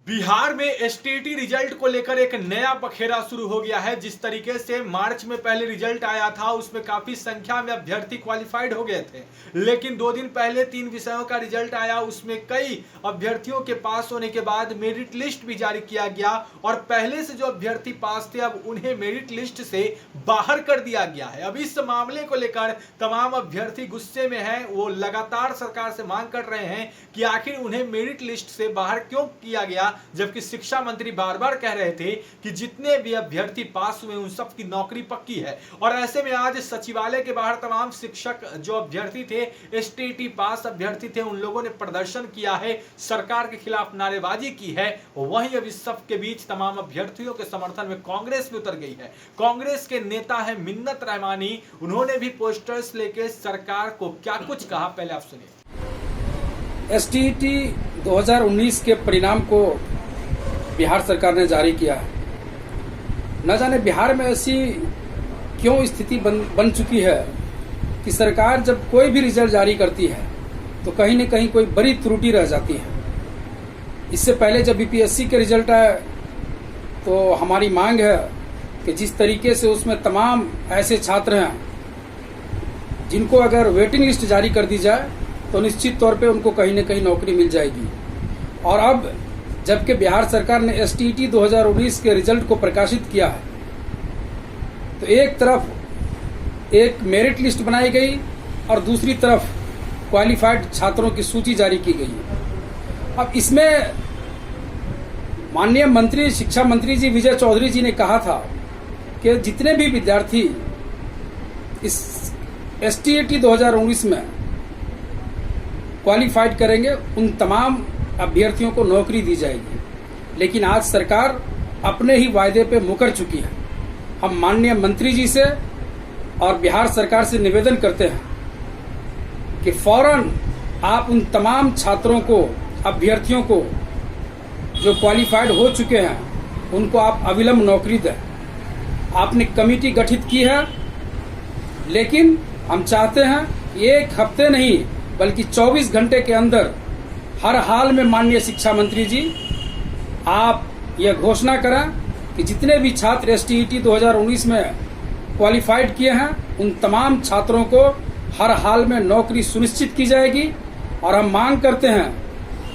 बिहार में STET result को लेकर एक नया बखेड़ा शुरू हो गया है। जिस तरीके से मार्च में पहले रिजल्ट आया था उसमें काफी संख्या में अभ्यर्थी क्वालिफाइड हो गए थे, लेकिन 2 दिन पहले 3 विषयों का रिजल्ट आया, उसमें कई अभ्यर्थियों के पास होने के बाद मेरिट लिस्ट भी जारी किया गया और पहले से जो अभ्यर्थी पास थे अब उन्हें मेरिट लिस्ट से बाहर कर दिया गया है। अब इस मामले को लेकर तमाम अभ्यर्थी गुस्से में हैं। वो लगातार सरकार से मांग कर रहे हैं कि आखिर उन्हें मेरिट लिस्ट से बाहर क्यों किया गया, जबकि शिक्षा मंत्री बार बार कह रहे थे कि जितने भी अभ्यर्थी पास हुए उन सब की नौकरी पक्की है। और ऐसे में आज सचिवालय के बाहर तमाम शिक्षक जो अभ्यर्थी थे, एसटीईटी पास अभ्यर्थी थे, उन लोगों ने प्रदर्शन किया है, सरकार के खिलाफ नारेबाजी की है। वहीं अब इस सब के बीच तमाम अभ्यर्थियों के समर्थन में कांग्रेस भी उतर गई है। कांग्रेस के नेता है मिन्नत रहमानी, उन्होंने भी पोस्टर्स लेके सरकार को क्या कुछ कहा, पहले आप सुनिए। एसटीईटी 2019 के परिणाम को बिहार सरकार ने जारी किया है। न जाने बिहार में ऐसी क्यों स्थिति बन चुकी है कि सरकार जब कोई भी रिजल्ट जारी करती है तो कहीं न कहीं कोई बड़ी त्रुटि रह जाती है। इससे पहले जब बीपीएससी के रिजल्ट आए तो हमारी मांग है कि जिस तरीके से उसमें तमाम ऐसे छात्र हैं जिनको अगर वेटिंग लिस्ट जारी कर दी जाए तो निश्चित तौर पे उनको कहीं न कहीं नौकरी मिल जाएगी। और अब जबकि बिहार सरकार ने एसटीईटी 2019 के रिजल्ट को प्रकाशित किया है तो एक तरफ एक मेरिट लिस्ट बनाई गई और दूसरी तरफ क्वालिफाइड छात्रों की सूची जारी की गई। अब इसमें माननीय मंत्री शिक्षा मंत्री जी विजय चौधरी जी ने कहा था कि जितने भी विद्यार्थी इस एसटीईटी 2019 में क्वालिफाइड करेंगे उन तमाम अभ्यर्थियों को नौकरी दी जाएगी। लेकिन आज सरकार अपने ही वायदे पे मुकर चुकी है। हम माननीय मंत्री जी से और बिहार सरकार से निवेदन करते हैं कि फौरन आप उन तमाम छात्रों को, अभ्यर्थियों को जो क्वालिफाइड हो चुके हैं उनको आप अविलंब नौकरी दें। आपने कमेटी गठित की है, लेकिन हम चाहते हैं एक हफ्ते नहीं बल्कि 24 घंटे के अंदर हर हाल में माननीय शिक्षा मंत्री जी आप यह घोषणा करें कि जितने भी छात्र एसटीईटी 2019 में क्वालिफाइड किए हैं उन तमाम छात्रों को हर हाल में नौकरी सुनिश्चित की जाएगी। और हम मांग करते हैं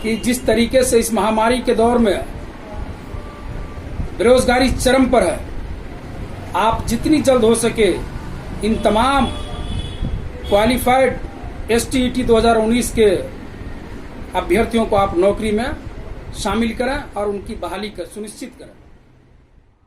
कि जिस तरीके से इस महामारी के दौर में बेरोजगारी चरम पर है, आप जितनी जल्द हो सके इन तमाम क्वालिफाइड एसटीईटी 2019 के अभ्यर्थियों को आप नौकरी में शामिल करें और उनकी बहाली सुनिश्चित करें।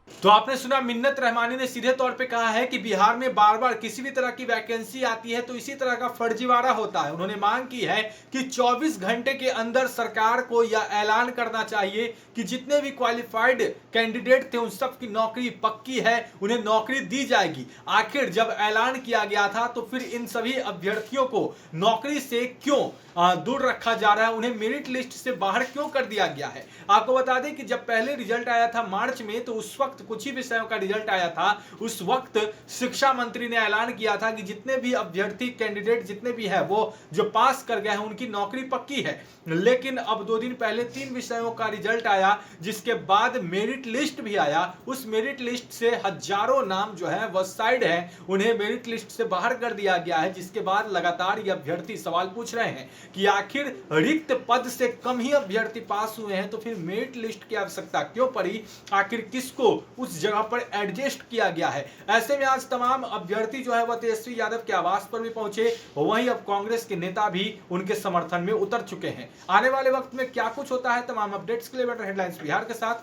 तो आपने सुना, मिन्नत रहमानी ने सीधे तौर पे कहा है कि बिहार में बार बार किसी भी तरह की वैकेंसी आती है तो इसी तरह का फर्जीवाड़ा होता है। उन्होंने मांग की है कि 24 घंटे के अंदर सरकार को यह ऐलान करना चाहिए कि जितने भी क्वालिफाइड कैंडिडेट थे उन सब की नौकरी पक्की है, उन्हें नौकरी दी जाएगी। आखिर जब ऐलान किया गया था तो फिर इन सभी अभ्यर्थियों को नौकरी से क्यों दूर रखा जा रहा है, उन्हें मेरिट लिस्ट से बाहर क्यों कर दिया गया है। आपको बता दें कि जब पहले रिजल्ट आया था मार्च में तो उस वक्त कुछ ही विषयों का रिजल्ट आया था। उस वक्त शिक्षा मंत्री ने ऐलान किया था कि जितने भी अभ्यर्थी कैंडिडेट जितने भी है वो जो पास कर गए हैं उनकी नौकरी पक्की है। लेकिन अब 2 दिन पहले 3 विषयों का रिजल्ट आया, जिसके बाद मेरिट लिस्ट भी आया। उस मेरिट लिस्ट से हजारों नाम जो है वह साइड है, उन्हें मेरिट लिस्ट से बाहर कर दिया गया है। जिसके बाद लगातार ये अभ्यर्थी सवाल पूछ रहे हैं कि आखिर रिक्त पद से कम ही अभ्यर्थी पास हुए हैं तो फिर मेरिट लिस्ट की आवश्यकता क्यों पड़ी, आखिर किसको उस जगह पर एडजस्ट किया गया है। ऐसे में आज तमाम अभ्यर्थी जो है वह तेजस्वी यादव के आवास पर भी पहुंचे। वहीं अब कांग्रेस के नेता भी उनके समर्थन में उतर चुके हैं। आने वाले वक्त में क्या कुछ होता है, तमाम अपडेट्स के लिए हेडलाइंस बिहार के साथ।